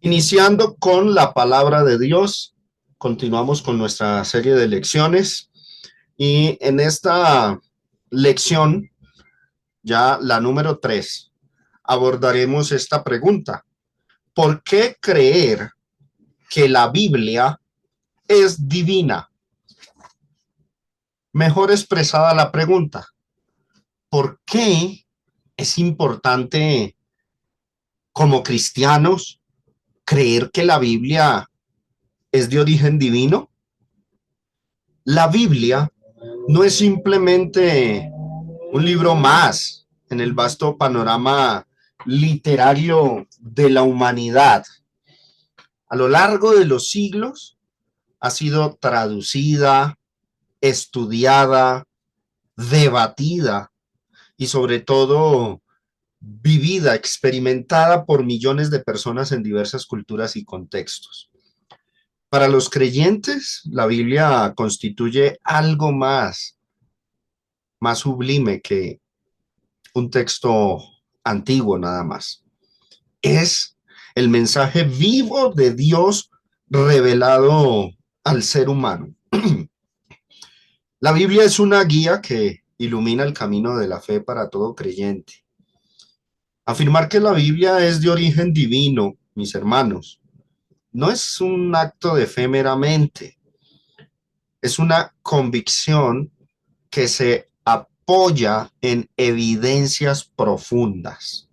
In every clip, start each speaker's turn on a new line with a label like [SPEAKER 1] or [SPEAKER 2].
[SPEAKER 1] Iniciando con la palabra de Dios, continuamos con nuestra serie de lecciones y en esta lección, ya la número 3, abordaremos esta pregunta. ¿Por qué creer que la Biblia es divina? Mejor expresada la pregunta, ¿por qué es importante como cristianos creer que la Biblia es de origen divino? La Biblia no es simplemente un libro más en el vasto panorama literario de la humanidad. A lo largo de los siglos ha sido traducida, estudiada, debatida y sobre todo vivida, experimentada por millones de personas en diversas culturas y contextos. Para los creyentes, la Biblia constituye algo más sublime que un texto antiguo nada más. Es el mensaje vivo de Dios revelado al ser humano. La Biblia es una guía que ilumina el camino de la fe para todo creyente. Afirmar que la Biblia es de origen divino, mis hermanos, no es un acto de fe meramente, es una convicción que se apoya en evidencias profundas.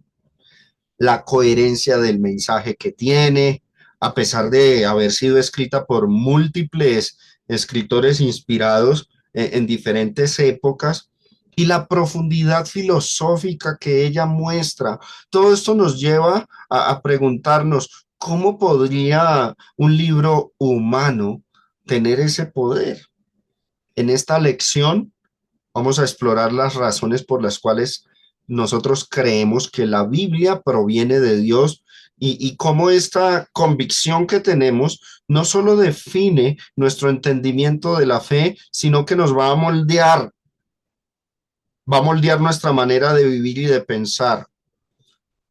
[SPEAKER 1] La coherencia del mensaje que tiene, a pesar de haber sido escrita por múltiples escritores inspirados en diferentes épocas, y la profundidad filosófica que ella muestra. Todo esto nos lleva a preguntarnos, ¿cómo podría un libro humano tener ese poder? En esta lección vamos a explorar las razones por las cuales nosotros creemos que la Biblia proviene de Dios y cómo esta convicción que tenemos no solo define nuestro entendimiento de la fe, sino que nos va a moldear nuestra manera de vivir y de pensar.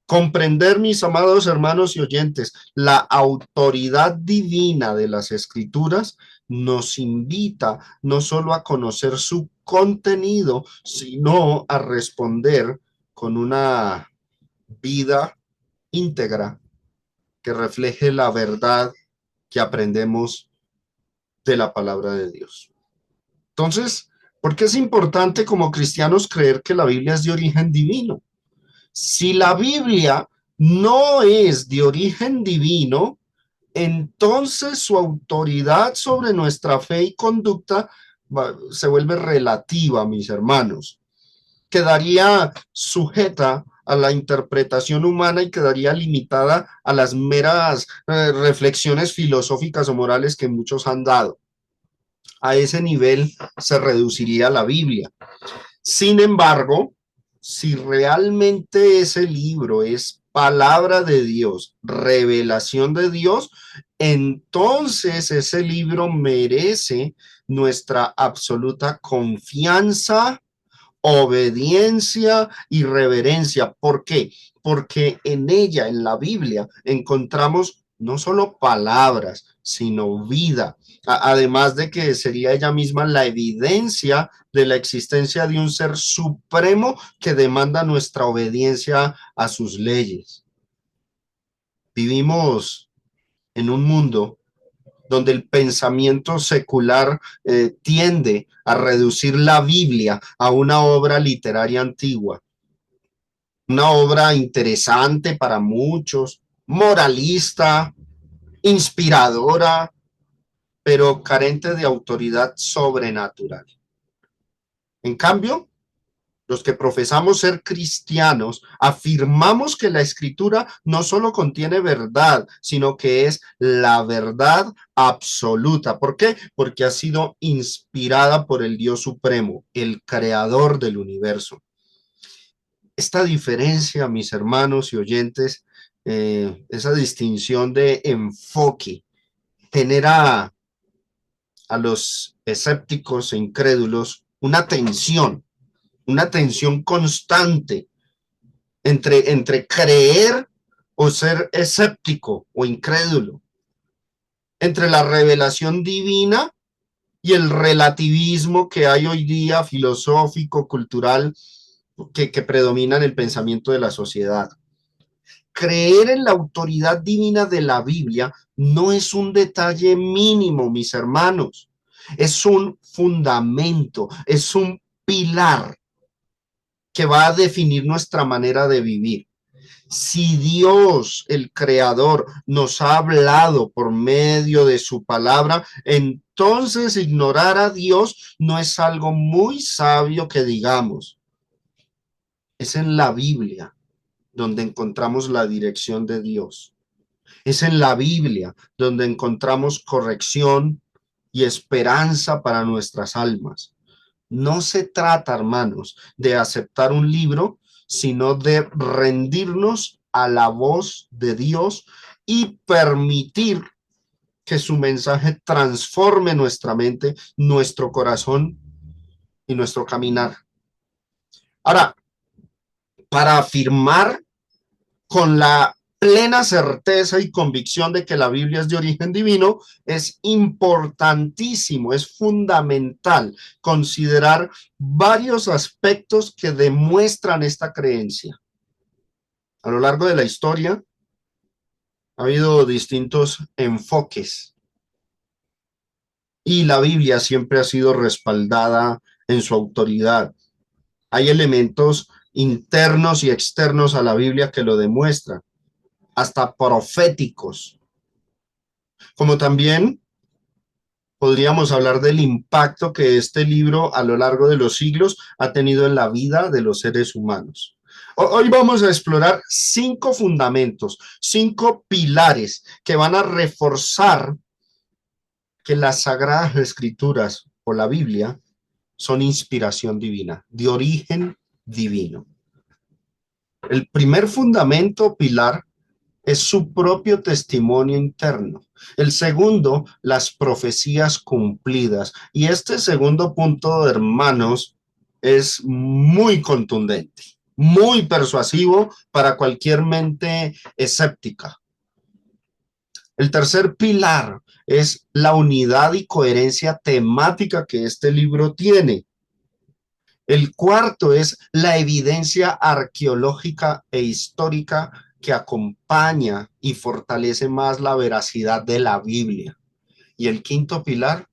[SPEAKER 1] Comprender, mis amados hermanos y oyentes, la autoridad divina de las escrituras nos invita no solo a conocer su contenido, sino a responder con una vida íntegra que refleje la verdad que aprendemos de la palabra de Dios. Entonces, ¿por qué es importante como cristianos creer que la Biblia es de origen divino? Si la Biblia no es de origen divino, entonces su autoridad sobre nuestra fe y conducta se vuelve relativa, mis hermanos. Quedaría sujeta a la interpretación humana y quedaría limitada a las meras reflexiones filosóficas o morales que muchos han dado. A ese nivel se reduciría la Biblia. Sin embargo, si realmente ese libro es palabra de Dios, revelación de Dios, entonces ese libro merece nuestra absoluta confianza, obediencia y reverencia. ¿Por qué? Porque en ella, en la Biblia, encontramos no solo palabras, sino vida. Además de que sería ella misma la evidencia de la existencia de un ser supremo que demanda nuestra obediencia a sus leyes. Vivimos en un mundo donde el pensamiento secular tiende a reducir la Biblia a una obra literaria antigua, una obra interesante para muchos, moralista, inspiradora, pero carente de autoridad sobrenatural. En cambio, los que profesamos ser cristianos, afirmamos que la escritura no solo contiene verdad, sino que es la verdad absoluta. ¿Por qué? Porque ha sido inspirada por el Dios Supremo, el creador del universo. Esta diferencia, mis hermanos y oyentes, esa distinción de enfoque, genera a los escépticos e incrédulos una tensión constante entre creer o ser escéptico o incrédulo, entre la revelación divina y el relativismo que hay hoy día, filosófico, cultural, que predomina en el pensamiento de la sociedad. Creer en la autoridad divina de la Biblia no es un detalle mínimo, mis hermanos. Es un fundamento, es un pilar que va a definir nuestra manera de vivir. Si Dios, el Creador, nos ha hablado por medio de su palabra, entonces ignorar a Dios no es algo muy sabio que digamos. Es en la Biblia donde encontramos la dirección de Dios. Es en la Biblia donde encontramos corrección y esperanza para nuestras almas. No se trata, hermanos, de aceptar un libro, sino de rendirnos a la voz de Dios y permitir que su mensaje transforme nuestra mente, nuestro corazón y nuestro caminar. Ahora, para afirmar con la plena certeza y convicción de que la Biblia es de origen divino, es importantísimo, es fundamental considerar varios aspectos que demuestran esta creencia. A lo largo de la historia ha habido distintos enfoques y la Biblia siempre ha sido respaldada en su autoridad. Hay elementos internos y externos a la Biblia que lo demuestran, hasta proféticos, como también podríamos hablar del impacto que este libro a lo largo de los siglos ha tenido en la vida de los seres humanos. Hoy vamos a explorar 5 fundamentos, 5 pilares que van a reforzar que las Sagradas Escrituras o la Biblia son inspiración divina, de origen divino. El primer fundamento pilar es su propio testimonio interno. El segundo, las profecías cumplidas. Y este segundo punto, hermanos, es muy contundente, muy persuasivo para cualquier mente escéptica. El tercer pilar es la unidad y coherencia temática que este libro tiene. El cuarto es la evidencia arqueológica e histórica que acompaña y fortalece más la veracidad de la Biblia. Y el quinto pilar,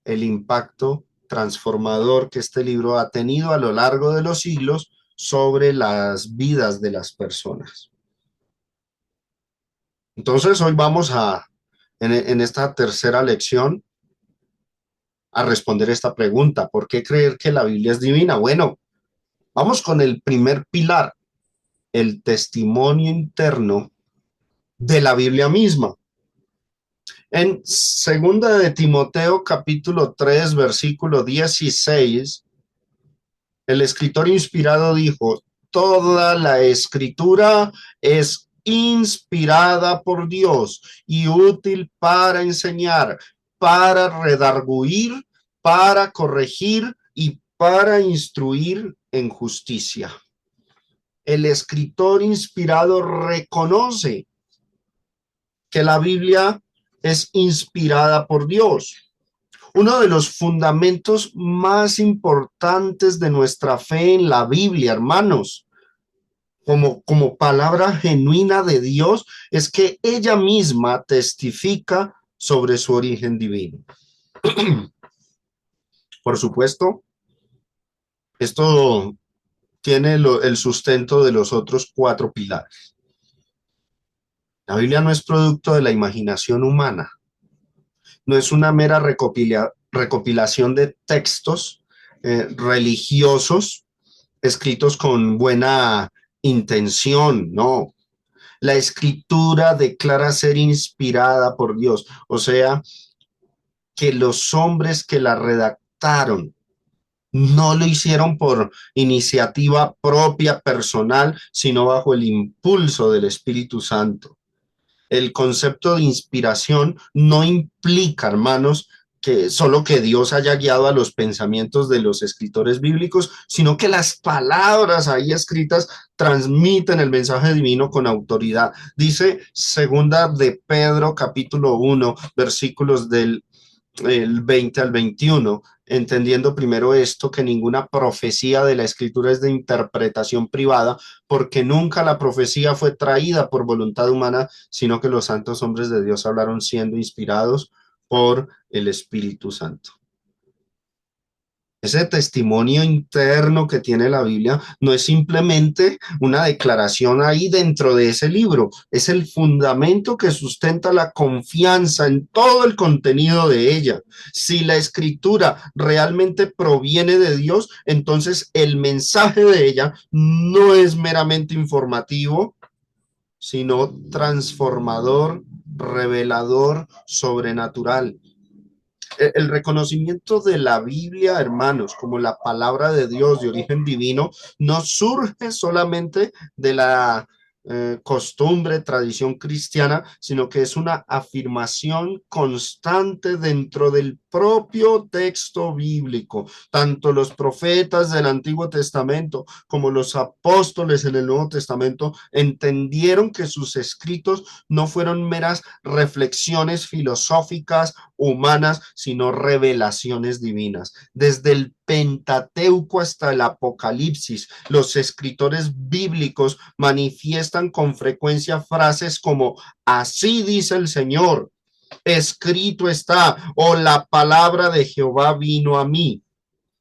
[SPEAKER 1] el impacto transformador que este libro ha tenido a lo largo de los siglos sobre las vidas de las personas. Entonces, hoy vamos en esta tercera lección, a responder esta pregunta: ¿por qué creer que la Biblia es divina? Bueno, vamos con el primer pilar, el testimonio interno de la Biblia misma. En segunda de Timoteo capítulo 3 versículo 16, el escritor inspirado dijo: toda la escritura es inspirada por Dios y útil para enseñar, para redarguir, para corregir y para instruir en justicia. El escritor inspirado reconoce que la Biblia es inspirada por Dios. Uno de los fundamentos más importantes de nuestra fe en la Biblia, hermanos, como palabra genuina de Dios, es que ella misma testifica sobre su origen divino. Por supuesto, esto tiene el sustento de los otros 4 pilares. La Biblia no es producto de la imaginación humana, no es una mera recopilación de textos religiosos escritos con buena intención, no. La escritura declara ser inspirada por Dios, o sea, que los hombres que la redactaron no lo hicieron por iniciativa propia, personal, sino bajo el impulso del Espíritu Santo. El concepto de inspiración no implica, hermanos, que solo que Dios haya guiado a los pensamientos de los escritores bíblicos, sino que las palabras ahí escritas transmiten el mensaje divino con autoridad. Dice segunda de Pedro capítulo 1, versículos del el 20 al 21, entendiendo primero esto, que ninguna profecía de la escritura es de interpretación privada, porque nunca la profecía fue traída por voluntad humana, sino que los santos hombres de Dios hablaron siendo inspirados por el Espíritu Santo. Ese testimonio interno que tiene la Biblia no es simplemente una declaración ahí dentro de ese libro, es el fundamento que sustenta la confianza en todo el contenido de ella. Si la escritura realmente proviene de Dios, entonces el mensaje de ella no es meramente informativo, sino transformador, revelador, sobrenatural. El reconocimiento de la Biblia, hermanos, como la palabra de Dios de origen divino, no surge solamente de la costumbre, tradición cristiana, sino que es una afirmación constante dentro del propio texto bíblico. Tanto los profetas del Antiguo Testamento como los apóstoles en el Nuevo Testamento entendieron que sus escritos no fueron meras reflexiones filosóficas humanas, sino revelaciones divinas. Desde el Pentateuco hasta el Apocalipsis, los escritores bíblicos manifiestan con frecuencia frases como así dice el Señor, escrito está, o la palabra de Jehová vino a mí.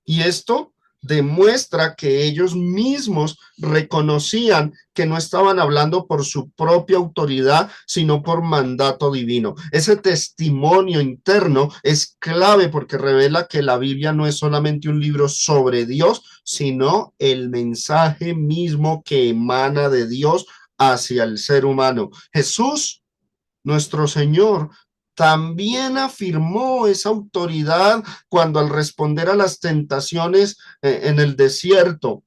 [SPEAKER 1] Y esto demuestra que ellos mismos reconocían que no estaban hablando por su propia autoridad, sino por mandato divino. Ese testimonio interno es clave porque revela que la Biblia no es solamente un libro sobre Dios, sino el mensaje mismo que emana de Dios hacia el ser humano. Jesús, nuestro Señor, también afirmó esa autoridad cuando al responder a las tentaciones en el desierto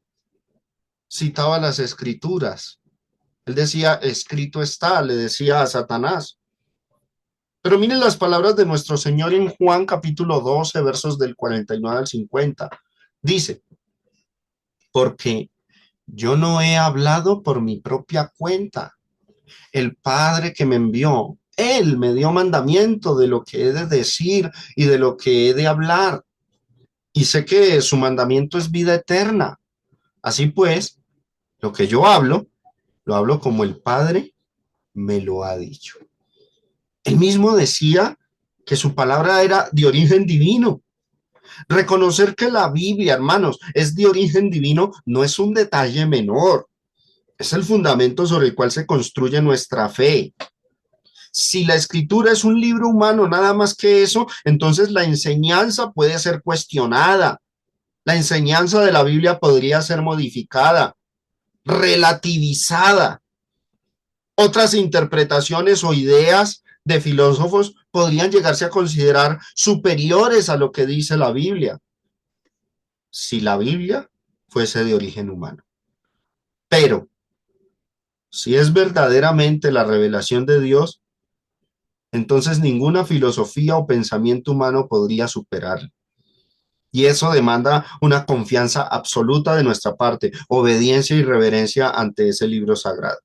[SPEAKER 1] citaba las escrituras. Él decía, escrito está, le decía a Satanás. Pero miren las palabras de nuestro Señor en Juan capítulo 12, versos del 49 al 50. Dice, porque yo no he hablado por mi propia cuenta. El Padre que me envió, Él me dio mandamiento de lo que he de decir y de lo que he de hablar. Y sé que su mandamiento es vida eterna. Así pues, lo que yo hablo, lo hablo como el Padre me lo ha dicho. Él mismo decía que su palabra era de origen divino. Reconocer que la Biblia, hermanos, es de origen divino no es un detalle menor. Es el fundamento sobre el cual se construye nuestra fe. Si la escritura es un libro humano, nada más que eso, entonces la enseñanza puede ser cuestionada. La enseñanza de la Biblia podría ser modificada, relativizada. Otras interpretaciones o ideas de filósofos podrían llegarse a considerar superiores a lo que dice la Biblia, si la Biblia fuese de origen humano. Pero si es verdaderamente la revelación de Dios, entonces ninguna filosofía o pensamiento humano podría superarla. Y eso demanda una confianza absoluta de nuestra parte, obediencia y reverencia ante ese libro sagrado.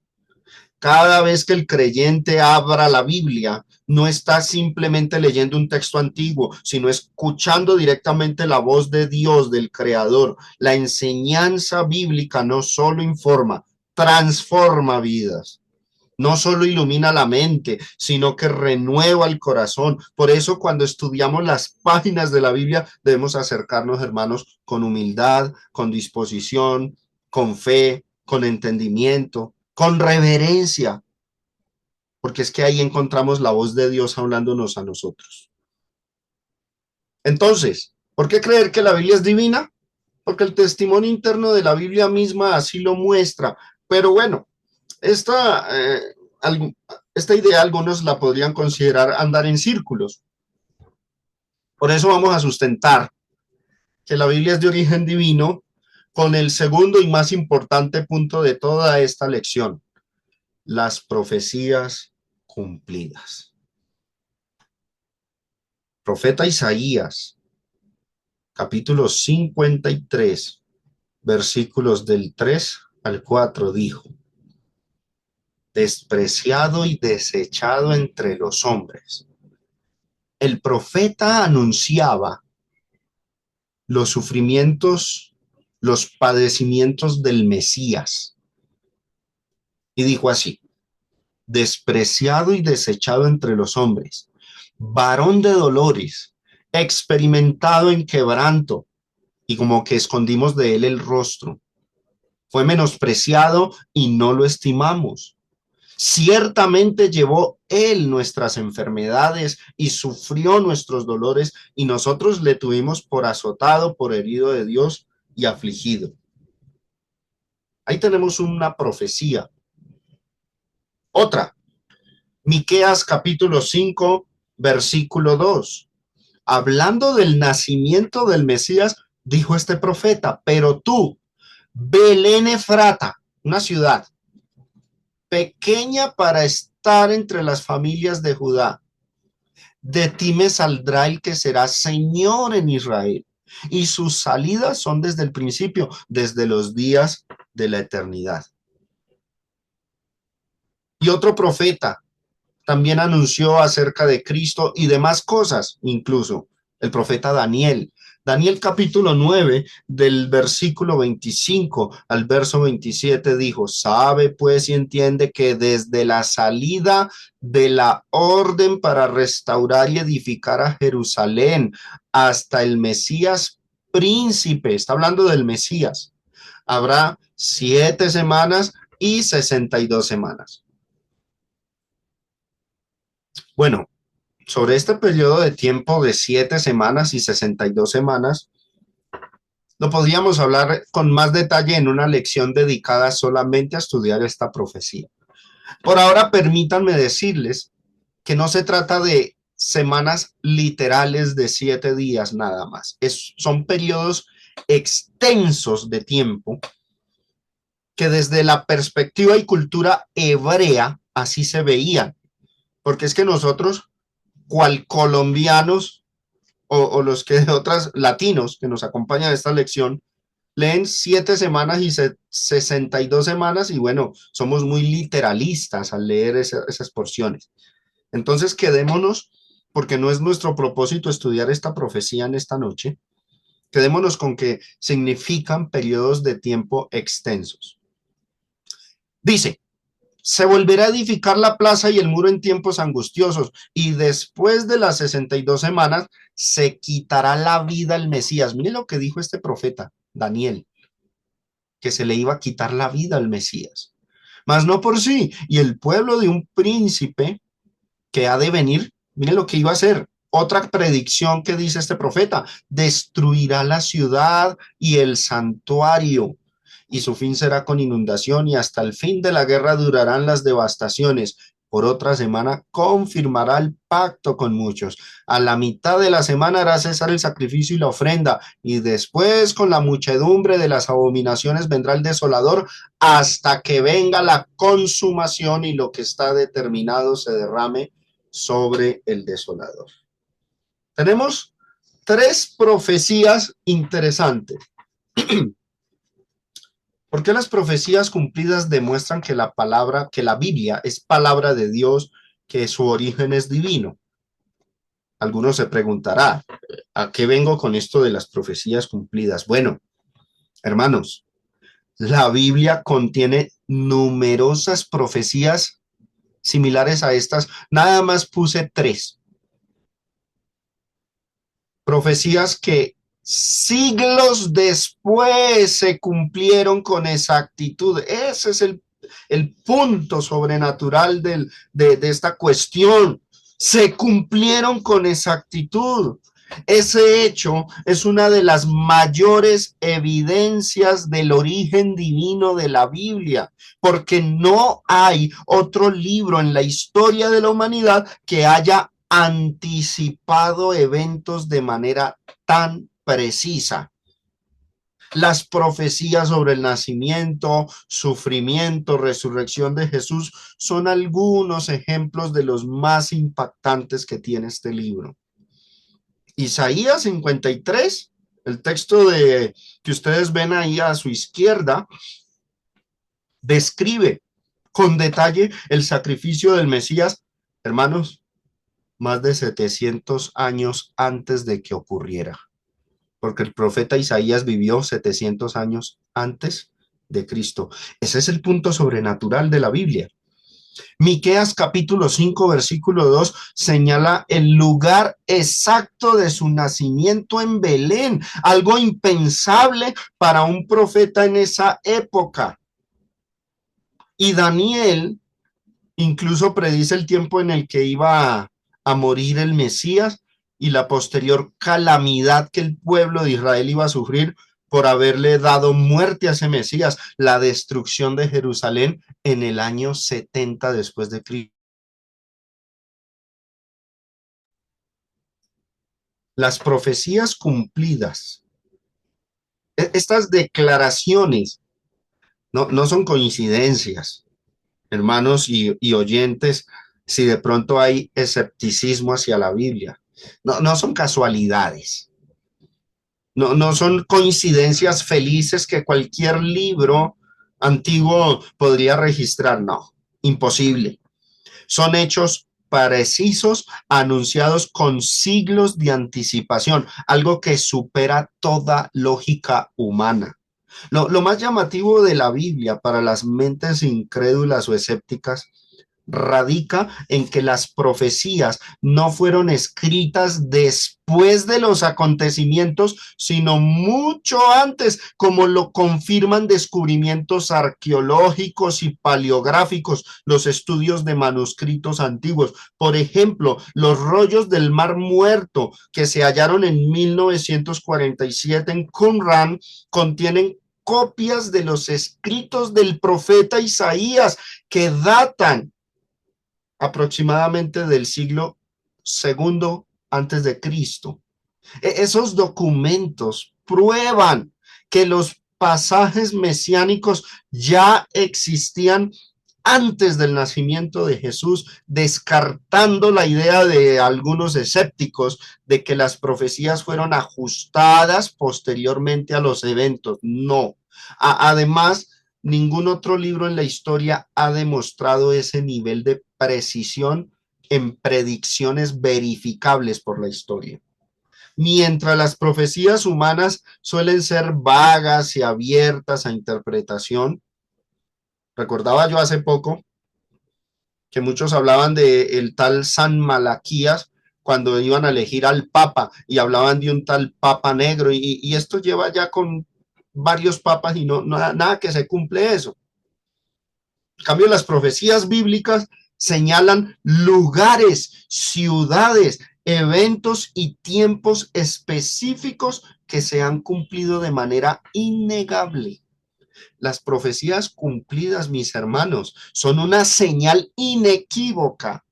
[SPEAKER 1] Cada vez que el creyente abra la Biblia, no está simplemente leyendo un texto antiguo, sino escuchando directamente la voz de Dios, del Creador. La enseñanza bíblica no solo informa, transforma vidas. No solo ilumina la mente, sino que renueva el corazón. Por eso cuando estudiamos las páginas de la Biblia, debemos acercarnos, hermanos, con humildad, con disposición, con fe, con entendimiento, con reverencia, porque es que ahí encontramos la voz de Dios hablándonos a nosotros. Entonces, ¿por qué creer que la Biblia es divina? Porque el testimonio interno de la Biblia misma así lo muestra. Pero bueno, esta, esta idea algunos la podrían considerar andar en círculos. Por eso vamos a sustentar que la Biblia es de origen divino con el segundo y más importante punto de toda esta lección, las profecías cumplidas. Profeta Isaías, capítulo 53, versículos del 3 al 4, dijo: despreciado y desechado entre los hombres. El profeta anunciaba los sufrimientos, los padecimientos del Mesías. Y dijo así: despreciado y desechado entre los hombres, varón de dolores, experimentado en quebranto, y como que escondimos de él el rostro. Fue menospreciado y no lo estimamos. Ciertamente llevó él nuestras enfermedades y sufrió nuestros dolores, y nosotros le tuvimos por azotado, por herido de Dios y afligido. Ahí tenemos una profecía. Otra, Miqueas capítulo 5, versículo 2. Hablando del nacimiento del Mesías, dijo este profeta: pero tú, Belén Efrata, una ciudad pequeña para estar entre las familias de Judá, de ti me saldrá el que será Señor en Israel, y sus salidas son desde el principio, desde los días de la eternidad. Y otro profeta también anunció acerca de Cristo y demás cosas, incluso el profeta Daniel. Daniel capítulo 9 del versículo 25 al verso 27 dijo: sabe pues y entiende que desde la salida de la orden para restaurar y edificar a Jerusalén hasta el Mesías príncipe, está hablando del Mesías, habrá 7 semanas y 62 semanas. Bueno, sobre este periodo de tiempo de 7 semanas y 62 semanas, lo podríamos hablar con más detalle en una lección dedicada solamente a estudiar esta profecía. Por ahora, permítanme decirles que no se trata de semanas literales de 7 días nada más. Son periodos extensos de tiempo que desde la perspectiva y cultura hebrea así se veían. Porque es que nosotros, cual colombianos, o los que de otras latinos que nos acompañan a esta lección, leen 7 semanas y 62 semanas, y bueno, somos muy literalistas al leer esas porciones. Entonces quedémonos, porque no es nuestro propósito estudiar esta profecía en esta noche, quedémonos con que significan periodos de tiempo extensos. Dice: se volverá a edificar la plaza y el muro en tiempos angustiosos, y después de las 62 semanas se quitará la vida al Mesías. Mire lo que dijo este profeta, Daniel, que se le iba a quitar la vida al Mesías. Mas no por sí, y el pueblo de un príncipe que ha de venir, mire lo que iba a hacer. Otra predicción que dice este profeta: destruirá la ciudad y el santuario, y su fin será con inundación, y hasta el fin de la guerra durarán las devastaciones. Por otra semana confirmará el pacto con muchos. A la mitad de la semana hará cesar el sacrificio y la ofrenda, y después con la muchedumbre de las abominaciones vendrá el desolador, hasta que venga la consumación y lo que está determinado se derrame sobre el desolador. Tenemos 3 profecías interesantes. ¿Por qué las profecías cumplidas demuestran que la Biblia es palabra de Dios, que su origen es divino? Algunos se preguntará, ¿a qué vengo con esto de las profecías cumplidas? Bueno, hermanos, la Biblia contiene numerosas profecías similares a estas. Nada más puse 3. Profecías que siglos después se cumplieron con exactitud. Ese es el punto sobrenatural de esta cuestión. Se cumplieron con exactitud. Ese hecho es una de las mayores evidencias del origen divino de la Biblia, porque no hay otro libro en la historia de la humanidad que haya anticipado eventos de manera tan precisa. Las profecías sobre el nacimiento, sufrimiento, resurrección de Jesús son algunos ejemplos de los más impactantes que tiene este libro. Isaías 53, el texto que ustedes ven ahí a su izquierda, describe con detalle el sacrificio del Mesías, hermanos, más de 700 años antes de que ocurriera, porque el profeta Isaías vivió 700 años antes de Cristo. Ese es el punto sobrenatural de la Biblia. Miqueas capítulo 5 versículo 2 señala el lugar exacto de su nacimiento en Belén, algo impensable para un profeta en esa época. Y Daniel incluso predice el tiempo en el que iba a morir el Mesías y la posterior calamidad que el pueblo de Israel iba a sufrir por haberle dado muerte a ese Mesías, la destrucción de Jerusalén en el año 70 después de Cristo. Las profecías cumplidas, estas declaraciones no son coincidencias, hermanos y oyentes, si de pronto hay escepticismo hacia la Biblia. No son casualidades, no son coincidencias felices que cualquier libro antiguo podría registrar, no, imposible. Son hechos precisos, anunciados con siglos de anticipación, algo que supera toda lógica humana. Lo más llamativo de la Biblia para las mentes incrédulas o escépticas radica en que las profecías no fueron escritas después de los acontecimientos, sino mucho antes, como lo confirman descubrimientos arqueológicos y paleográficos, los estudios de manuscritos antiguos. Por ejemplo, los rollos del Mar Muerto que se hallaron en 1947 en Qumran contienen copias de los escritos del profeta Isaías que datan aproximadamente del siglo segundo antes de Cristo. Esos documentos prueban que los pasajes mesiánicos ya existían antes del nacimiento de Jesús, descartando la idea de algunos escépticos de que las profecías fueron ajustadas posteriormente a los eventos. No. Además, ningún otro libro en la historia ha demostrado ese nivel de precisión en predicciones verificables por la historia. Mientras las profecías humanas suelen ser vagas y abiertas a interpretación, recordaba yo hace poco que muchos hablaban de el tal San Malaquías cuando iban a elegir al Papa y hablaban de un tal Papa negro y esto lleva ya con varios papas y nada que se cumple eso. En cambio, las profecías bíblicas señalan lugares, ciudades, eventos y tiempos específicos que se han cumplido de manera innegable. Las profecías cumplidas, mis hermanos, son una señal inequívoca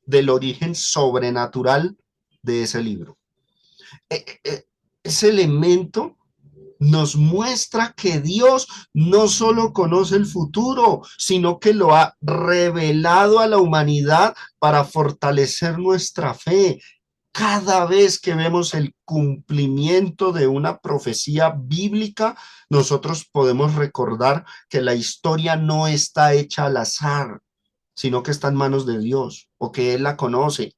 [SPEAKER 1] del origen sobrenatural de ese libro. Ese elemento nos muestra que Dios no solo conoce el futuro, sino que lo ha revelado a la humanidad para fortalecer nuestra fe. Cada vez que vemos el cumplimiento de una profecía bíblica, nosotros podemos recordar que la historia no está hecha al azar, sino que está en manos de Dios o que Él la conoce.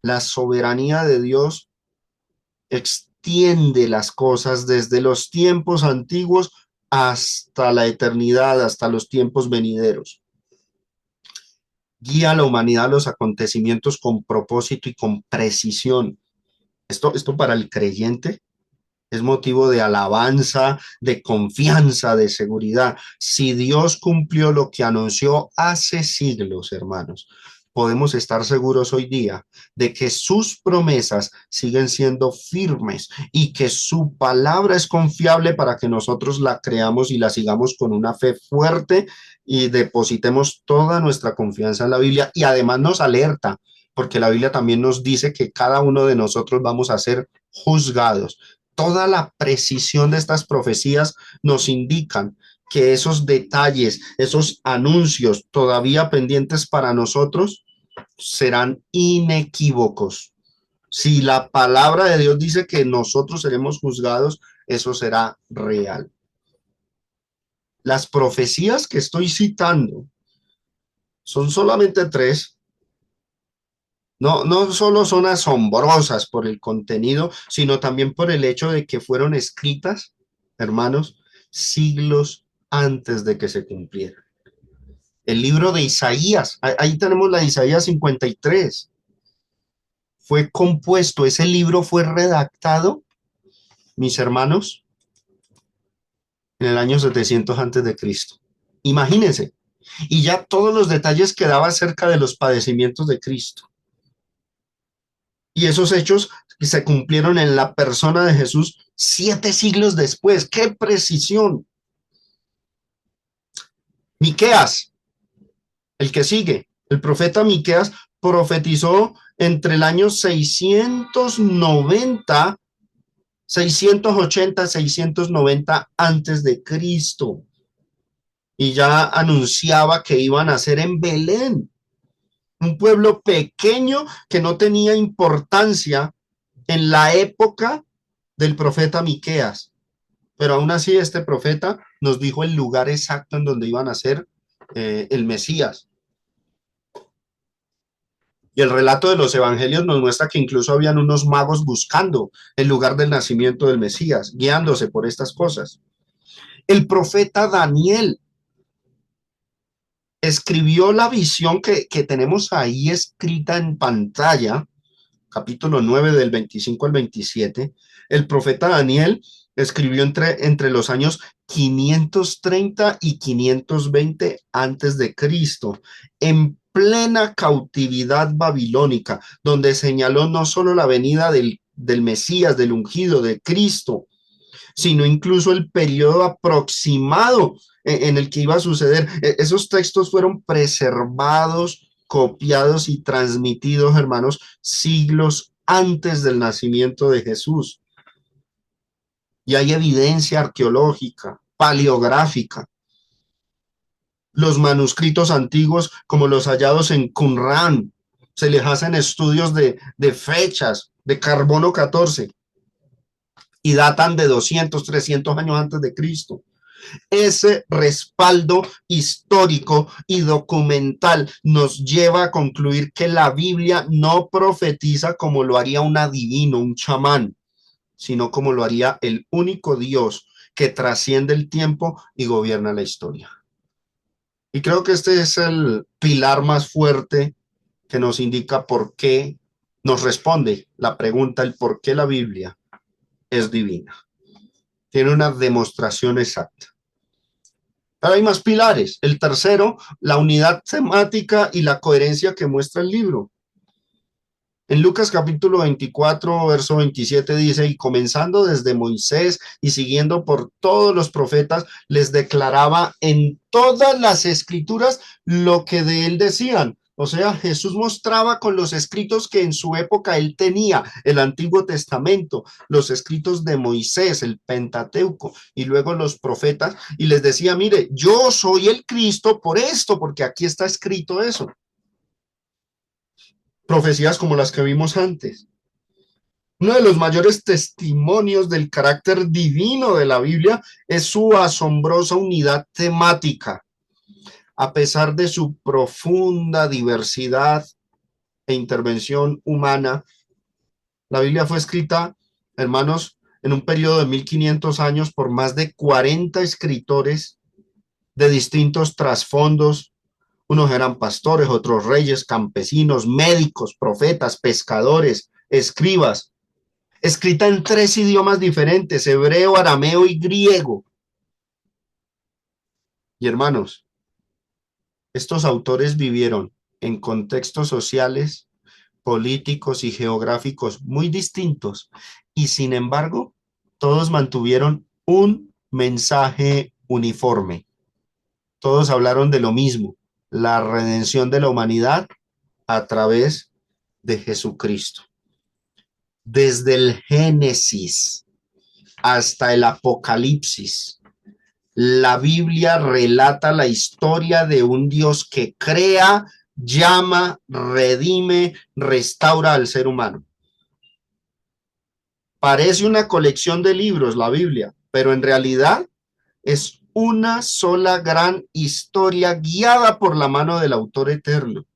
[SPEAKER 1] La soberanía de Dios extiende las cosas desde los tiempos antiguos hasta la eternidad, hasta los tiempos venideros. Guía a la humanidad a los acontecimientos con propósito y con precisión. Esto para el creyente es motivo de alabanza, de confianza, de seguridad. Si Dios cumplió lo que anunció hace siglos, hermanos, podemos estar seguros hoy día de que sus promesas siguen siendo firmes y que su palabra es confiable para que nosotros la creamos y la sigamos con una fe fuerte y depositemos toda nuestra confianza en la Biblia. Y además nos alerta, porque la Biblia también nos dice que cada uno de nosotros vamos a ser juzgados. Toda la precisión de estas profecías nos indican que esos detalles, esos anuncios todavía pendientes para nosotros serán inequívocos. Si la palabra de Dios dice que nosotros seremos juzgados, eso será real. Las profecías que estoy citando son solamente tres. No, no solo son asombrosas por el contenido, sino también por el hecho de que fueron escritas, hermanos, siglos antes de que se cumpliera. El libro de Isaías, ahí tenemos la Isaías 53, fue compuesto, ese libro fue redactado, mis hermanos, en el año 700 antes de Cristo. Imagínense, y ya todos los detalles que daba acerca de los padecimientos de Cristo. Y esos hechos se cumplieron en la persona de Jesús 7 siglos después. ¡Qué precisión! Miqueas, el que sigue, el profeta Miqueas profetizó entre el año 690, 680, 690 antes de Cristo. Y ya anunciaba que iban a ser en Belén, un pueblo pequeño que no tenía importancia en la época del profeta Miqueas. Pero aún así este profeta nos dijo el lugar exacto en donde iban a ser el Mesías. Y el relato de los evangelios nos muestra que incluso habían unos magos buscando el lugar del nacimiento del Mesías, guiándose por estas cosas. El profeta Daniel escribió la visión que tenemos ahí escrita en pantalla, capítulo 9 del 25 al 27. El profeta Daniel escribió entre los años 530 y 520 antes de Cristo, en plena cautividad babilónica, donde señaló no solo la venida del Mesías, del ungido, de Cristo, sino incluso el periodo aproximado en el que iba a suceder. Esos textos fueron preservados, copiados y transmitidos, hermanos, siglos antes del nacimiento de Jesús. Y hay evidencia arqueológica, paleográfica. Los manuscritos antiguos, como los hallados en Qumrán, se les hacen estudios de fechas, de carbono 14, y datan de 200, 300 años antes de Cristo. Ese respaldo histórico y documental nos lleva a concluir que la Biblia no profetiza como lo haría un adivino, un chamán, sino como lo haría el único Dios que trasciende el tiempo y gobierna la historia. Y creo que este es el pilar más fuerte que nos indica por qué nos responde la pregunta, el por qué la Biblia es divina. Tiene una demostración exacta. Pero hay más pilares. El tercero, la unidad temática y la coherencia que muestra el libro. En Lucas capítulo 24, verso 27 dice, y comenzando desde Moisés y siguiendo por todos los profetas, les declaraba en todas las escrituras lo que de él decían. O sea, Jesús mostraba con los escritos que en su época él tenía, el Antiguo Testamento, los escritos de Moisés, el Pentateuco, y luego los profetas, y les decía, mire, yo soy el Cristo por esto, porque aquí está escrito eso. Profecías como las que vimos antes. Uno de los mayores testimonios del carácter divino de la Biblia es su asombrosa unidad temática. A pesar de su profunda diversidad e intervención humana, la Biblia fue escrita, hermanos, en un periodo de 1500 años por más de 40 escritores de distintos trasfondos. Unos eran pastores, otros reyes, campesinos, médicos, profetas, pescadores, escribas, escrita en 3 idiomas diferentes, hebreo, arameo y griego. Y hermanos, estos autores vivieron en contextos sociales, políticos y geográficos muy distintos, y sin embargo, todos mantuvieron un mensaje uniforme. Todos hablaron de lo mismo, la redención de la humanidad a través de Jesucristo. Desde el Génesis hasta el Apocalipsis, la Biblia relata la historia de un Dios que crea, llama, redime, restaura al ser humano. Parece una colección de libros, la Biblia, pero en realidad es una sola gran historia guiada por la mano del autor eterno.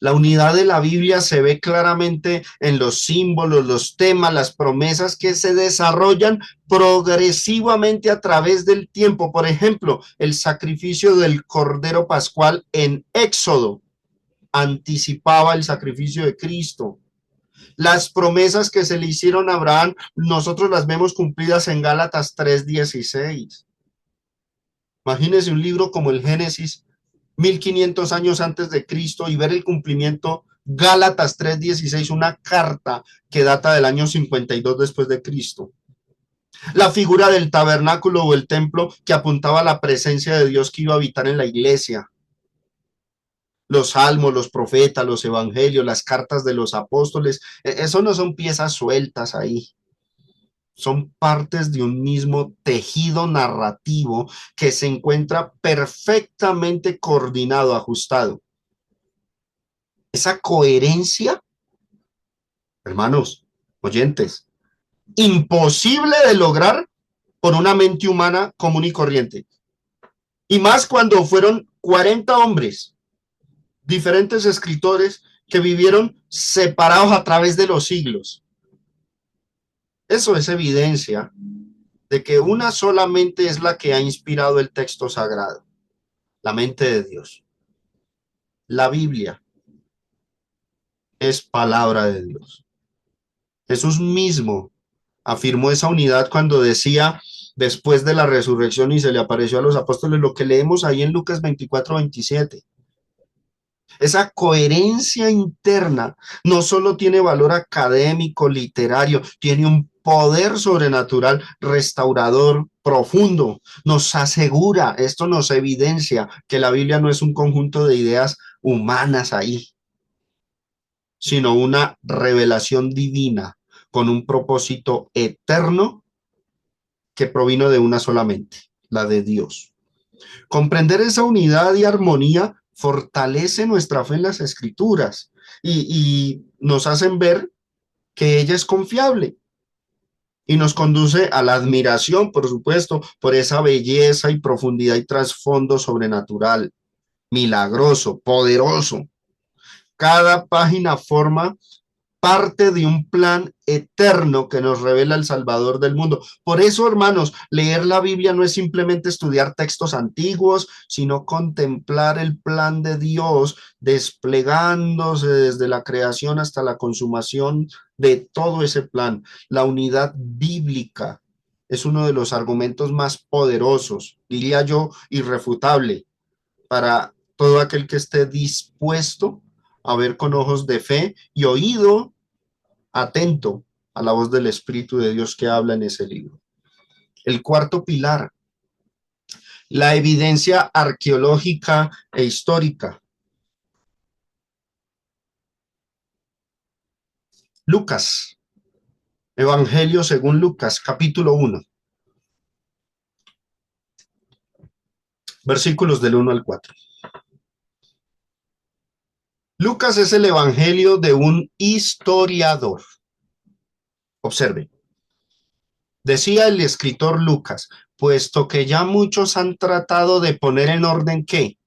[SPEAKER 1] La unidad de la Biblia se ve claramente en los símbolos, los temas, las promesas que se desarrollan progresivamente a través del tiempo. Por ejemplo, el sacrificio del Cordero Pascual en Éxodo anticipaba el sacrificio de Cristo. Las promesas que se le hicieron a Abraham, nosotros las vemos cumplidas en Gálatas 3:16. Imagínense un libro como el Génesis, 1500 años antes de Cristo, y ver el cumplimiento. Gálatas 3:16, una carta que data del año 52 después de Cristo. La figura del tabernáculo o el templo que apuntaba a la presencia de Dios que iba a habitar en la iglesia. Los salmos, los profetas, los evangelios, las cartas de los apóstoles, eso no son piezas sueltas ahí. Son partes de un mismo tejido narrativo que se encuentra perfectamente coordinado, ajustado. Esa coherencia, hermanos, oyentes, imposible de lograr por una mente humana común y corriente. Y más cuando fueron 40 hombres, diferentes escritores que vivieron separados a través de los siglos. Eso es evidencia de que una sola mente es la que ha inspirado el texto sagrado, la mente de Dios. La Biblia es palabra de Dios. Jesús mismo afirmó esa unidad cuando decía, después de la resurrección y se le apareció a los apóstoles, lo que leemos ahí en Lucas 24:27. Esa coherencia interna no solo tiene valor académico, literario, tiene un poder sobrenatural, restaurador, profundo. Nos asegura, esto nos evidencia que la Biblia no es un conjunto de ideas humanas ahí, sino una revelación divina con un propósito eterno que provino de una sola mente, la de Dios. Comprender esa unidad y armonía fortalece nuestra fe en las escrituras y nos hacen ver que ella es confiable y nos conduce a la admiración, por supuesto, por esa belleza y profundidad y trasfondo sobrenatural, milagroso, poderoso. Cada página forma parte de un plan eterno que nos revela el Salvador del mundo. Por eso, hermanos, leer la Biblia no es simplemente estudiar textos antiguos, sino contemplar el plan de Dios desplegándose desde la creación hasta la consumación de todo ese plan. La unidad bíblica es uno de los argumentos más poderosos, diría yo, irrefutable, para todo aquel que esté dispuesto a ver con ojos de fe y oído atento a la voz del Espíritu de Dios que habla en ese libro. El cuarto pilar, la evidencia arqueológica e histórica. Lucas, Evangelio según Lucas, capítulo 1, versículos del 1 al 4. Lucas es el evangelio de un historiador. Observe, decía el escritor Lucas, puesto que ya muchos han tratado de poner en orden ¿qué?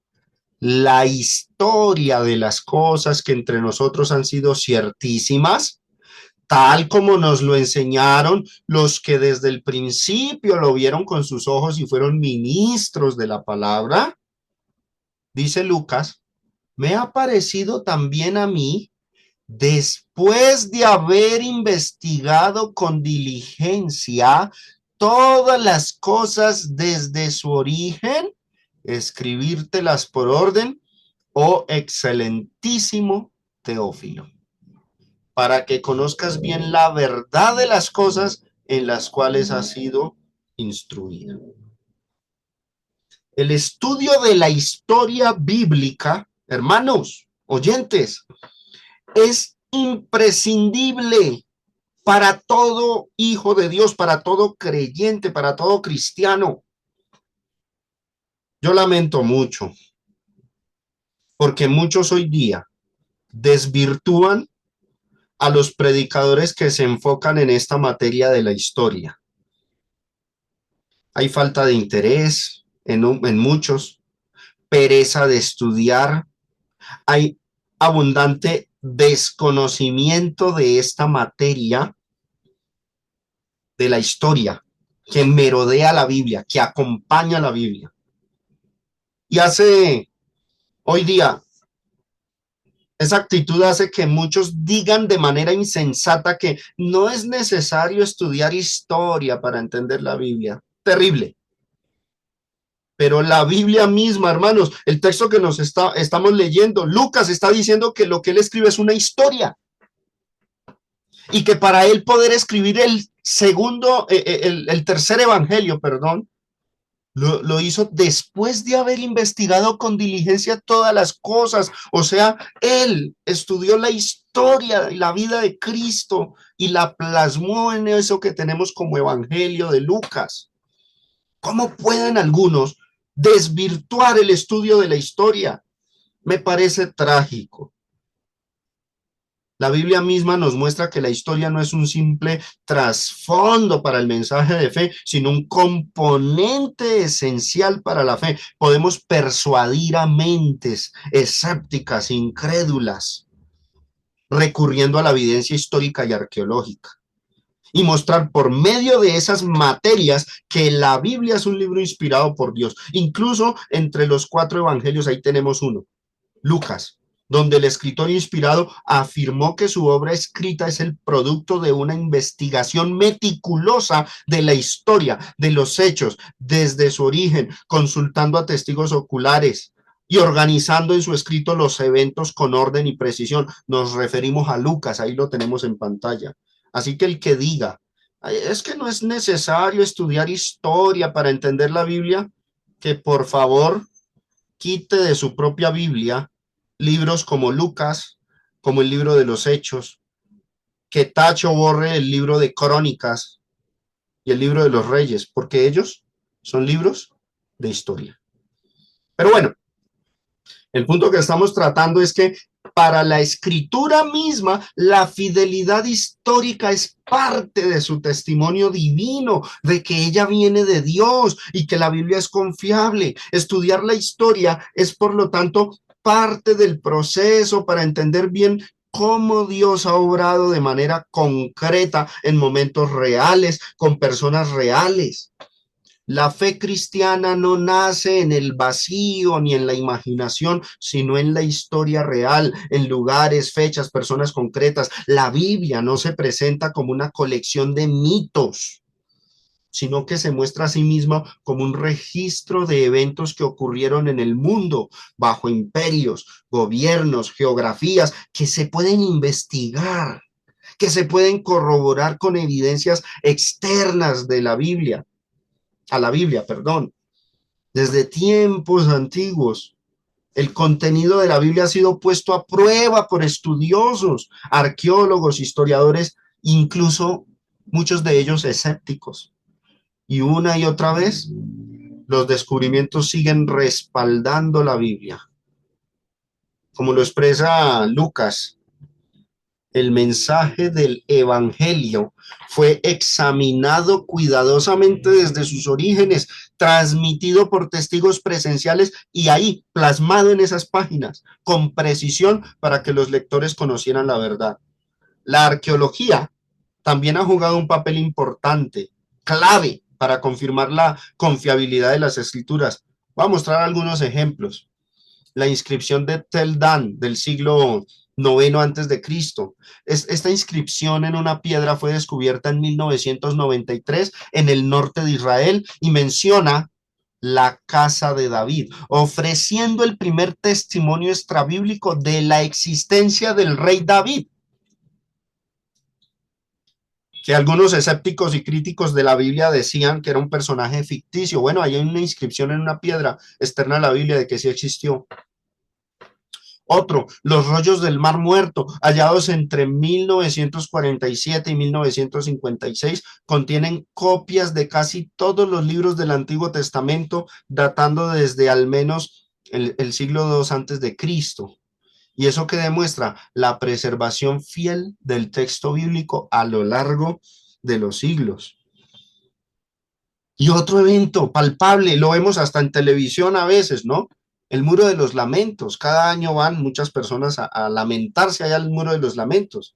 [SPEAKER 1] La historia de las cosas que entre nosotros han sido ciertísimas, tal como nos lo enseñaron los que desde el principio lo vieron con sus ojos y fueron ministros de la palabra, dice Lucas, me ha parecido también a mí, después de haber investigado con diligencia todas las cosas desde su origen, escribírtelas por orden, oh excelentísimo Teófilo, para que conozcas bien la verdad de las cosas en las cuales has sido instruido. El estudio de la historia bíblica, hermanos, oyentes, es imprescindible para todo hijo de Dios, para todo creyente, para todo cristiano. Yo lamento mucho, porque muchos hoy día desvirtúan a los predicadores que se enfocan en esta materia de la historia. Hay falta de interés en muchos, pereza de estudiar, hay abundante desconocimiento de esta materia de la historia que merodea la Biblia, que acompaña la Biblia. Y hoy día, esa actitud hace que muchos digan de manera insensata que no es necesario estudiar historia para entender la Biblia. Terrible. Pero la Biblia misma, hermanos, el texto que estamos leyendo, Lucas está diciendo que lo que él escribe es una historia. Y que para él poder escribir el tercer evangelio, perdón, lo hizo después de haber investigado con diligencia todas las cosas. O sea, él estudió la historia y la vida de Cristo y la plasmó en eso que tenemos como evangelio de Lucas. ¿Cómo pueden algunos desvirtuar el estudio de la historia? Me parece trágico. La Biblia misma nos muestra que la historia no es un simple trasfondo para el mensaje de fe, sino un componente esencial para la fe. Podemos persuadir a mentes escépticas, incrédulas, recurriendo a la evidencia histórica y arqueológica, y mostrar por medio de esas materias que la Biblia es un libro inspirado por Dios. Incluso entre los 4 evangelios, ahí tenemos uno, Lucas, donde el escritor inspirado afirmó que su obra escrita es el producto de una investigación meticulosa de la historia, de los hechos, desde su origen, consultando a testigos oculares y organizando en su escrito los eventos con orden y precisión. Nos referimos a Lucas, ahí lo tenemos en pantalla. Así que el que diga, es que no es necesario estudiar historia para entender la Biblia, que por favor quite de su propia Biblia libros como Lucas, como el libro de los Hechos, que tache o borre el libro de Crónicas y el libro de los Reyes, porque ellos son libros de historia. Pero bueno, el punto que estamos tratando es que para la escritura misma, la fidelidad histórica es parte de su testimonio divino, de que ella viene de Dios y que la Biblia es confiable. Estudiar la historia es, por lo tanto, parte del proceso para entender bien cómo Dios ha obrado de manera concreta en momentos reales, con personas reales. La fe cristiana no nace en el vacío ni en la imaginación, sino en la historia real, en lugares, fechas, personas concretas. La Biblia no se presenta como una colección de mitos, sino que se muestra a sí misma como un registro de eventos que ocurrieron en el mundo, bajo imperios, gobiernos, geografías, que se pueden investigar, que se pueden corroborar con evidencias externas de la Biblia. A la Biblia, perdón. Desde tiempos antiguos, el contenido de la Biblia ha sido puesto a prueba por estudiosos, arqueólogos, historiadores, incluso muchos de ellos escépticos. Y una y otra vez, los descubrimientos siguen respaldando la Biblia. Como lo expresa Lucas, el mensaje del evangelio fue examinado cuidadosamente desde sus orígenes, transmitido por testigos presenciales y ahí plasmado en esas páginas con precisión para que los lectores conocieran la verdad. La arqueología también ha jugado un papel importante, clave para confirmar la confiabilidad de las escrituras. Voy a mostrar algunos ejemplos. La inscripción de Tel Dan del siglo noveno antes de Cristo. Esta inscripción en una piedra fue descubierta en 1993 en el norte de Israel y menciona la casa de David, ofreciendo el primer testimonio extrabíblico de la existencia del rey David, que algunos escépticos y críticos de la Biblia decían que era un personaje ficticio. Bueno, hay una inscripción en una piedra externa a la Biblia de que sí existió. Otro, los rollos del Mar Muerto, hallados entre 1947 y 1956, contienen copias de casi todos los libros del Antiguo Testamento, datando desde al menos el siglo II antes de Cristo. ¿Y eso que demuestra? La preservación fiel del texto bíblico a lo largo de los siglos. Y otro evento palpable, lo vemos hasta en televisión a veces, ¿no? El Muro de los Lamentos. Cada año van muchas personas a lamentarse allá al Muro de los Lamentos.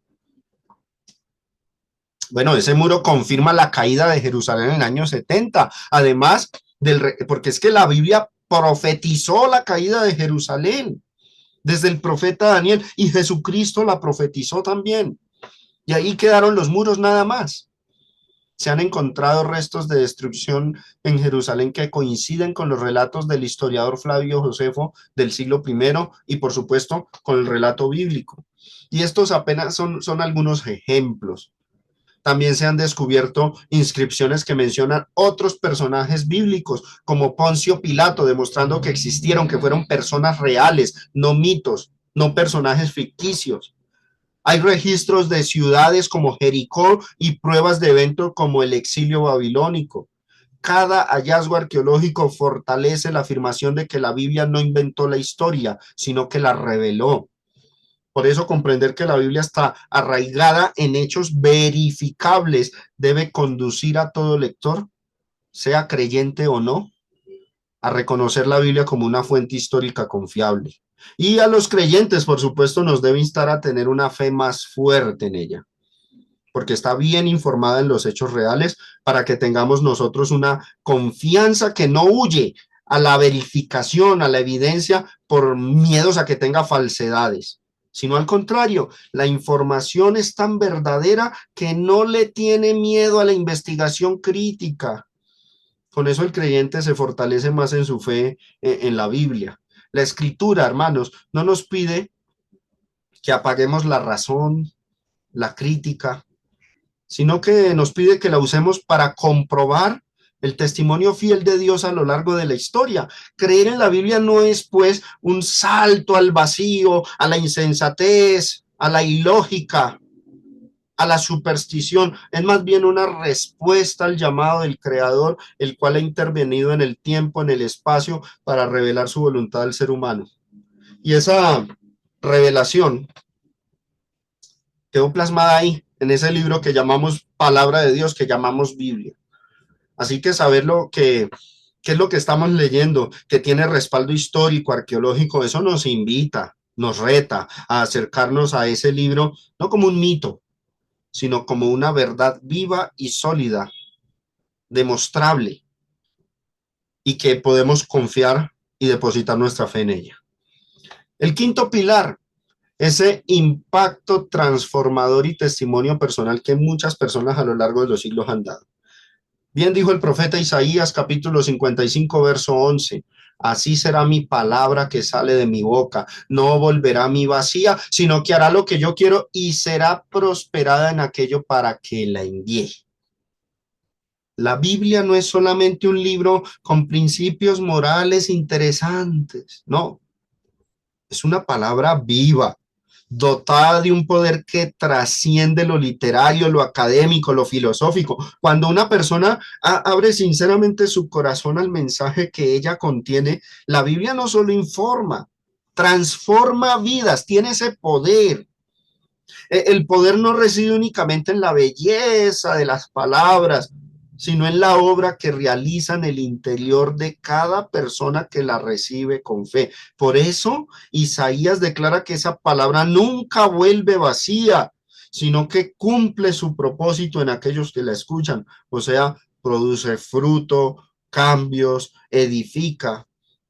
[SPEAKER 1] Bueno, ese muro confirma la caída de Jerusalén en el año 70. Además, porque es que la Biblia profetizó la caída de Jerusalén desde el profeta Daniel y Jesucristo la profetizó también. Y ahí quedaron los muros nada más. Se han encontrado restos de destrucción en Jerusalén que coinciden con los relatos del historiador Flavio Josefo del siglo I y por supuesto con el relato bíblico. Y estos apenas son algunos ejemplos. También se han descubierto inscripciones que mencionan otros personajes bíblicos, como Poncio Pilato, demostrando que existieron, que fueron personas reales, no mitos, no personajes ficticios. Hay registros de ciudades como Jericó y pruebas de eventos como el exilio babilónico. Cada hallazgo arqueológico fortalece la afirmación de que la Biblia no inventó la historia, sino que la reveló. Por eso comprender que la Biblia está arraigada en hechos verificables debe conducir a todo lector, sea creyente o no, a reconocer la Biblia como una fuente histórica confiable. Y a los creyentes, por supuesto, nos debe instar a tener una fe más fuerte en ella, porque está bien informada en los hechos reales para que tengamos nosotros una confianza que no huye a la verificación, a la evidencia por miedos a que tenga falsedades, sino al contrario, la información es tan verdadera que no le tiene miedo a la investigación crítica. Con eso el creyente se fortalece más en su fe en la Biblia. La escritura, hermanos, no nos pide que apaguemos la razón, la crítica, sino que nos pide que la usemos para comprobar el testimonio fiel de Dios a lo largo de la historia. Creer en la Biblia no es, pues, un salto al vacío, a la insensatez, a la ilógica, a la superstición. Es más bien una respuesta al llamado del Creador, el cual ha intervenido en el tiempo, en el espacio, para revelar su voluntad al ser humano. Y esa revelación quedó plasmada ahí, en ese libro que llamamos Palabra de Dios, que llamamos Biblia. Así que saber qué es lo que estamos leyendo, que tiene respaldo histórico, arqueológico, eso nos invita, nos reta a acercarnos a ese libro, no como un mito, sino como una verdad viva y sólida, demostrable, y que podemos confiar y depositar nuestra fe en ella. El quinto pilar, ese impacto transformador y testimonio personal que muchas personas a lo largo de los siglos han dado. Bien dijo el profeta Isaías, capítulo 55, verso 11. Así será mi palabra que sale de mi boca. No volverá a mí vacía, sino que hará lo que yo quiero y será prosperada en aquello para que la envíe. La Biblia no es solamente un libro con principios morales interesantes, no, es una palabra viva, dotada de un poder que trasciende lo literario, lo académico, lo filosófico. Cuando una persona abre sinceramente su corazón al mensaje que ella contiene, la Biblia no solo informa, transforma vidas, tiene ese poder. El poder no reside únicamente en la belleza de las palabras, sino en la obra que realiza en el interior de cada persona que la recibe con fe. Por eso Isaías declara que esa palabra nunca vuelve vacía, sino que cumple su propósito en aquellos que la escuchan, o sea, produce fruto, cambios, edifica.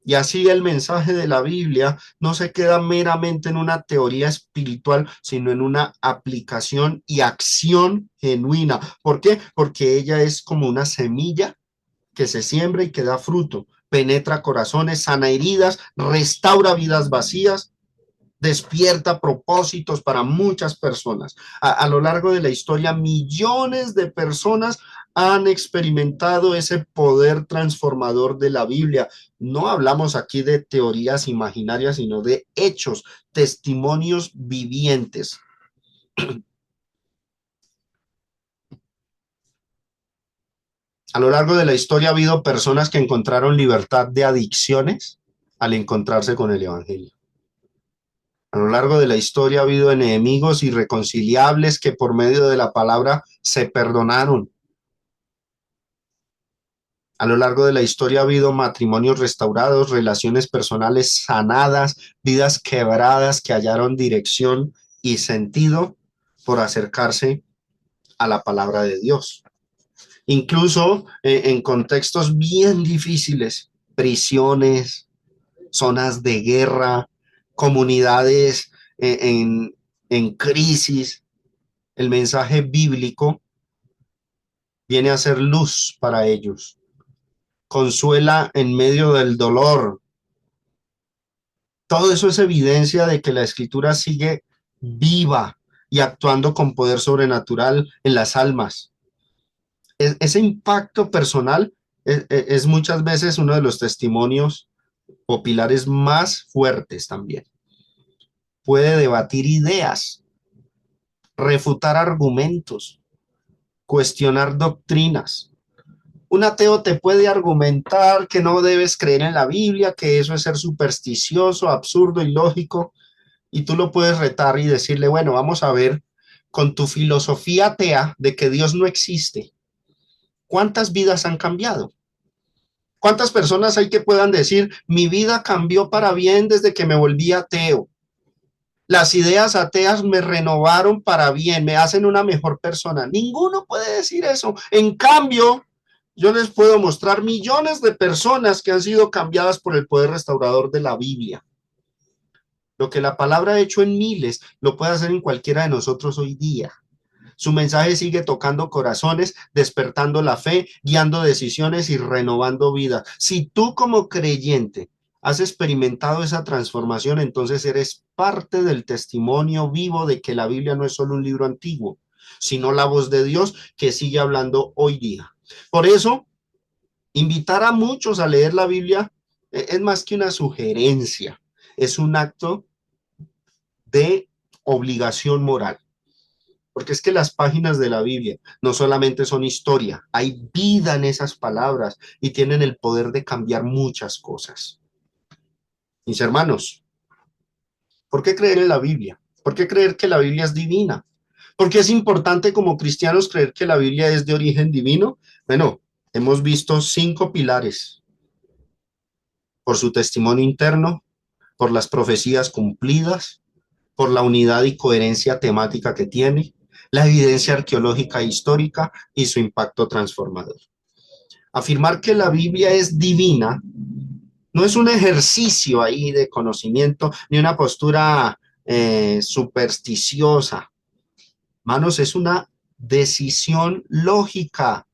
[SPEAKER 1] Y así el mensaje de la Biblia no se queda meramente en una teoría espiritual, sino en una aplicación y acción genuina. ¿Por qué? Porque ella es como una semilla que se siembra y que da fruto, penetra corazones, sana heridas, restaura vidas vacías, despierta propósitos para muchas personas. A lo largo de la historia, millones de personas han experimentado ese poder transformador de la Biblia. No hablamos aquí de teorías imaginarias, sino de hechos, testimonios vivientes. A lo largo de la historia ha habido personas que encontraron libertad de adicciones al encontrarse con el Evangelio. A lo largo de la historia ha habido enemigos irreconciliables que por medio de la palabra se perdonaron. A lo largo de la historia ha habido matrimonios restaurados, relaciones personales sanadas, vidas quebradas que hallaron dirección y sentido por acercarse a la palabra de Dios. Incluso en contextos bien difíciles, prisiones, zonas de guerra, comunidades en crisis, el mensaje bíblico viene a ser luz para ellos, consuela en medio del dolor. Todo eso es evidencia de que la escritura sigue viva y actuando con poder sobrenatural en las almas. Ese impacto personal es muchas veces uno de los testimonios o pilares más fuertes también. Puede debatir ideas, refutar argumentos, cuestionar doctrinas. Un ateo te puede argumentar que no debes creer en la Biblia, que eso es ser supersticioso, absurdo, ilógico, y tú lo puedes retar y decirle, bueno, vamos a ver con tu filosofía atea de que Dios no existe, ¿cuántas vidas han cambiado? ¿Cuántas personas hay que puedan decir, mi vida cambió para bien desde que me volví ateo? Las ideas ateas me renovaron para bien, me hacen una mejor persona. Ninguno puede decir eso. En cambio, yo les puedo mostrar millones de personas que han sido cambiadas por el poder restaurador de la Biblia. Lo que la palabra ha hecho en miles, lo puede hacer en cualquiera de nosotros hoy día. Su mensaje sigue tocando corazones, despertando la fe, guiando decisiones y renovando vidas. Si tú como creyente has experimentado esa transformación, entonces eres parte del testimonio vivo de que la Biblia no es solo un libro antiguo, sino la voz de Dios que sigue hablando hoy día. Por eso, invitar a muchos a leer la Biblia es más que una sugerencia, es un acto de obligación moral. Porque es que las páginas de la Biblia no solamente son historia, hay vida en esas palabras y tienen el poder de cambiar muchas cosas. Mis hermanos, ¿por qué creer en la Biblia? ¿Por qué creer que la Biblia es divina? ¿Por qué es importante como cristianos creer que la Biblia es de origen divino? Bueno, hemos visto 5 pilares: por su testimonio interno, por las profecías cumplidas, por la unidad y coherencia temática que tiene, la evidencia arqueológica e histórica y su impacto transformador. Afirmar que la Biblia es divina no es un ejercicio ahí de conocimiento ni una postura supersticiosa. Manos, es una decisión lógica,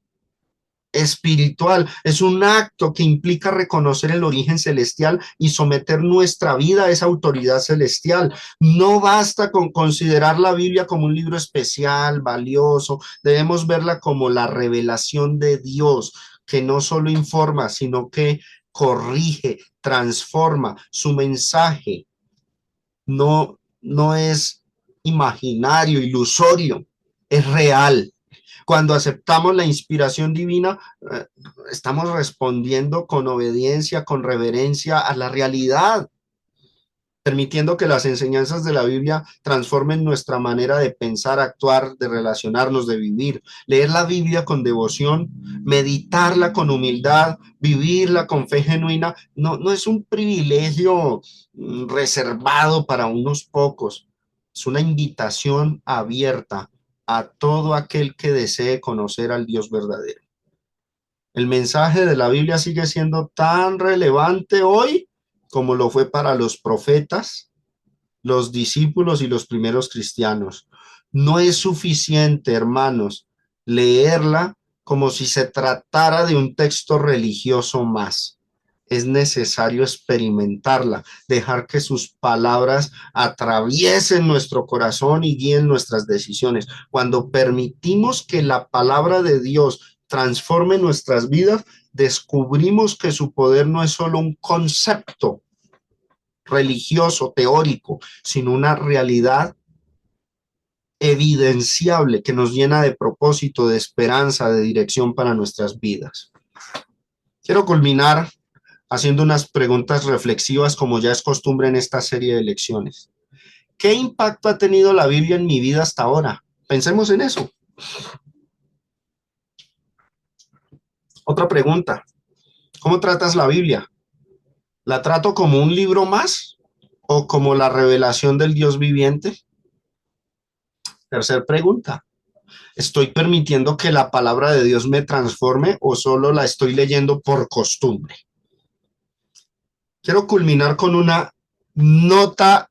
[SPEAKER 1] espiritual, es un acto que implica reconocer el origen celestial y someter nuestra vida a esa autoridad celestial. No basta con considerar la Biblia como un libro especial, valioso, debemos verla como la revelación de Dios, que no solo informa, sino que corrige, transforma. Su mensaje no es imaginario, ilusorio, es real. Cuando aceptamos la inspiración divina, estamos respondiendo con obediencia, con reverencia a la realidad, permitiendo que las enseñanzas de la Biblia transformen nuestra manera de pensar, actuar, de relacionarnos, de vivir. Leer la Biblia con devoción, meditarla con humildad, vivirla con fe genuina, no es un privilegio reservado para unos pocos, es una invitación abierta a todo aquel que desee conocer al Dios verdadero. El mensaje de la Biblia sigue siendo tan relevante hoy como lo fue para los profetas, los discípulos y los primeros cristianos. No es suficiente, hermanos, leerla como si se tratara de un texto religioso más. Es necesario experimentarla, dejar que sus palabras atraviesen nuestro corazón y guíen nuestras decisiones. Cuando permitimos que la palabra de Dios transforme nuestras vidas, descubrimos que su poder no es solo un concepto religioso, teórico, sino una realidad evidenciable que nos llena de propósito, de esperanza, de dirección para nuestras vidas. Quiero culminar haciendo unas preguntas reflexivas como ya es costumbre en esta serie de lecciones. ¿Qué impacto ha tenido la Biblia en mi vida hasta ahora? Pensemos en eso. Otra pregunta. ¿Cómo tratas la Biblia? ¿La trato como un libro más o como la revelación del Dios viviente? Tercer pregunta. ¿Estoy permitiendo que la palabra de Dios me transforme o solo la estoy leyendo por costumbre? Quiero culminar con una nota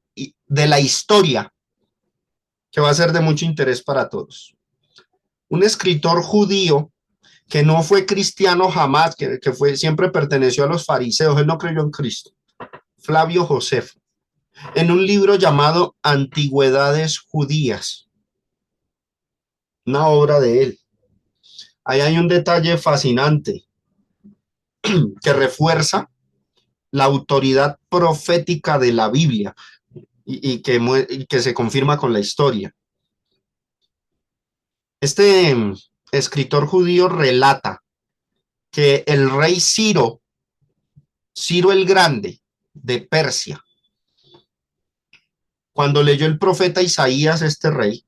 [SPEAKER 1] de la historia que va a ser de mucho interés para todos. Un escritor judío que no fue cristiano jamás, que siempre perteneció a los fariseos, él no creyó en Cristo, Flavio Josefo, en un libro llamado Antigüedades Judías, una obra de él. Ahí hay un detalle fascinante que refuerza la autoridad profética de la Biblia y que se confirma con la historia. Este escritor judío relata que el rey Ciro el Grande de Persia, cuando leyó el profeta Isaías, este rey,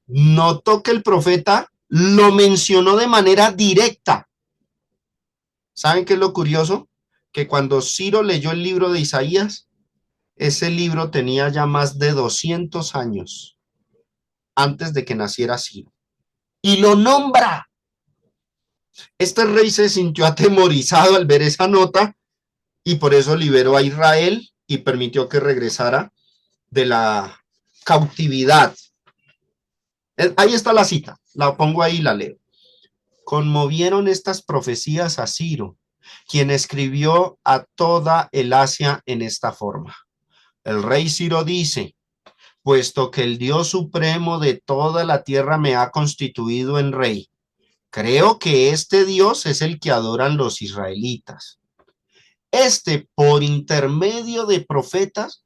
[SPEAKER 1] notó que el profeta lo mencionó de manera directa. ¿Saben qué es lo curioso? Que cuando Ciro leyó el libro de Isaías, ese libro tenía ya más de 200 años antes de que naciera Ciro. Y lo nombra. Este rey se sintió atemorizado al ver esa nota y por eso liberó a Israel y permitió que regresara de la cautividad. Ahí está la cita, la pongo ahí y la leo. Conmovieron estas profecías a Ciro, quien escribió a toda el Asia en esta forma. El rey Ciro dice, puesto que el Dios supremo de toda la tierra me ha constituido en rey, creo que este Dios es el que adoran los israelitas. Este, por intermedio de profetas,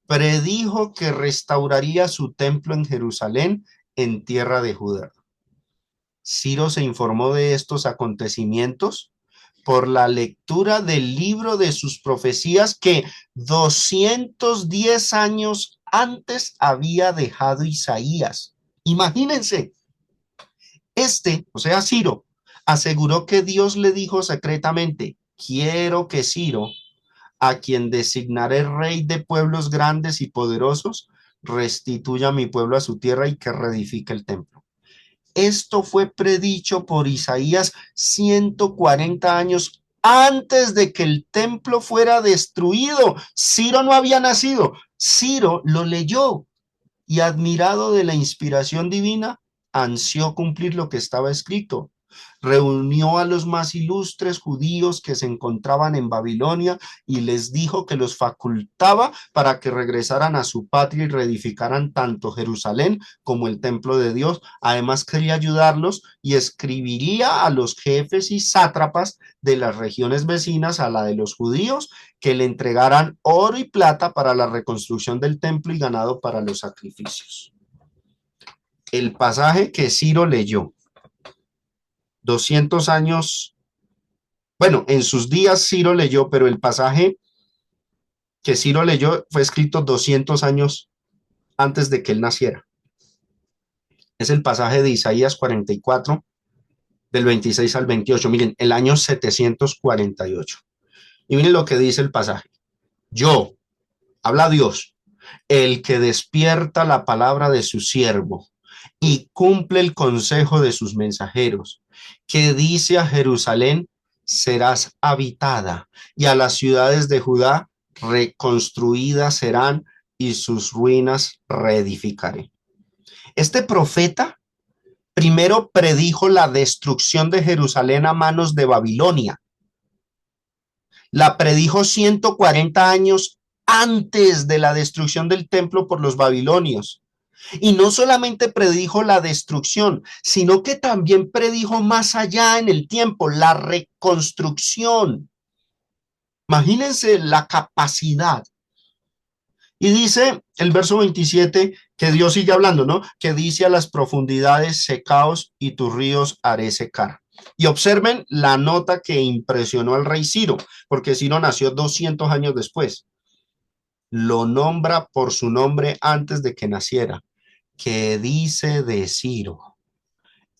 [SPEAKER 1] predijo que restauraría su templo en Jerusalén, en tierra de Judá. Ciro se informó de estos acontecimientos por la lectura del libro de sus profecías que 210 años antes había dejado Isaías. Imagínense, o sea, Ciro, aseguró que Dios le dijo secretamente, quiero que Ciro, a quien designaré rey de pueblos grandes y poderosos, restituya a mi pueblo a su tierra y que reedifique el templo. Esto fue predicho por Isaías 140 años antes de que el templo fuera destruido. Ciro no había nacido. Ciro lo leyó y, admirado de la inspiración divina, ansió cumplir lo que estaba escrito. Reunió a los más ilustres judíos que se encontraban en Babilonia y les dijo que los facultaba para que regresaran a su patria y reedificaran tanto Jerusalén como el templo de Dios. Además, quería ayudarlos y escribiría a los jefes y sátrapas de las regiones vecinas a la de los judíos que le entregaran oro y plata para la reconstrucción del templo y ganado para los sacrificios. El pasaje que Ciro leyó 200 años, bueno, en sus días Ciro leyó, pero el pasaje que Ciro leyó fue escrito 200 años antes de que él naciera. Es el pasaje de Isaías 44, del 26 al 28. Miren, el año 748. Y miren lo que dice el pasaje. Yo, habla Dios, el que despierta la palabra de su siervo y cumple el consejo de sus mensajeros, que dice a Jerusalén, serás habitada, y a las ciudades de Judá reconstruidas serán, y sus ruinas reedificaré. Este profeta primero predijo la destrucción de Jerusalén a manos de Babilonia. La predijo 140 años antes de la destrucción del templo por los babilonios. Y no solamente predijo la destrucción, sino que también predijo más allá en el tiempo, la reconstrucción. Imagínense la capacidad. Y dice el verso 27 que Dios sigue hablando, ¿no? Que dice a las profundidades, secaos y tus ríos haré secar. Y observen la nota que impresionó al rey Ciro, porque Ciro nació 200 años después. lo nombra por su nombre antes de que naciera, que dice de Ciro,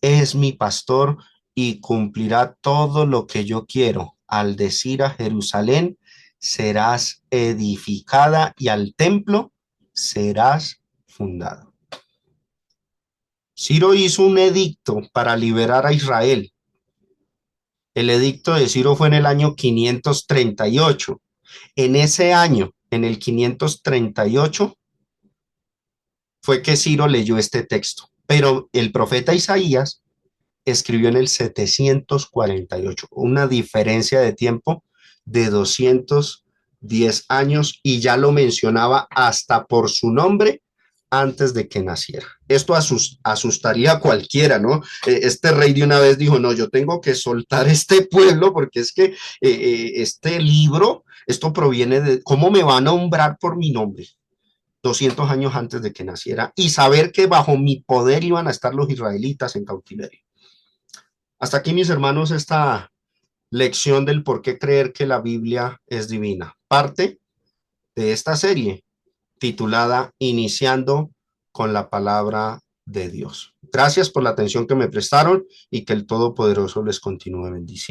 [SPEAKER 1] es mi pastor y cumplirá todo lo que yo quiero. Al decir a Jerusalén, serás edificada y al templo serás fundado. Ciro hizo un edicto para liberar a Israel. El edicto de Ciro fue en el año 538. En ese año, en el 538, fue que Ciro leyó este texto. Pero el profeta Isaías escribió en el 748, una diferencia de tiempo de 210 años y ya lo mencionaba hasta por su nombre antes de que naciera. Esto asustaría a cualquiera, ¿no? Este rey de una vez dijo, no, yo tengo que soltar este pueblo porque es que este libro, esto proviene de, ¿cómo me va a nombrar por mi nombre? 200 años antes de que naciera y saber que bajo mi poder iban a estar los israelitas en cautiverio. Hasta aquí, mis hermanos, esta lección del por qué creer que la Biblia es divina. Parte de esta serie titulada Iniciando con la palabra de Dios. Gracias por la atención que me prestaron y que el Todopoderoso les continúe bendiciendo.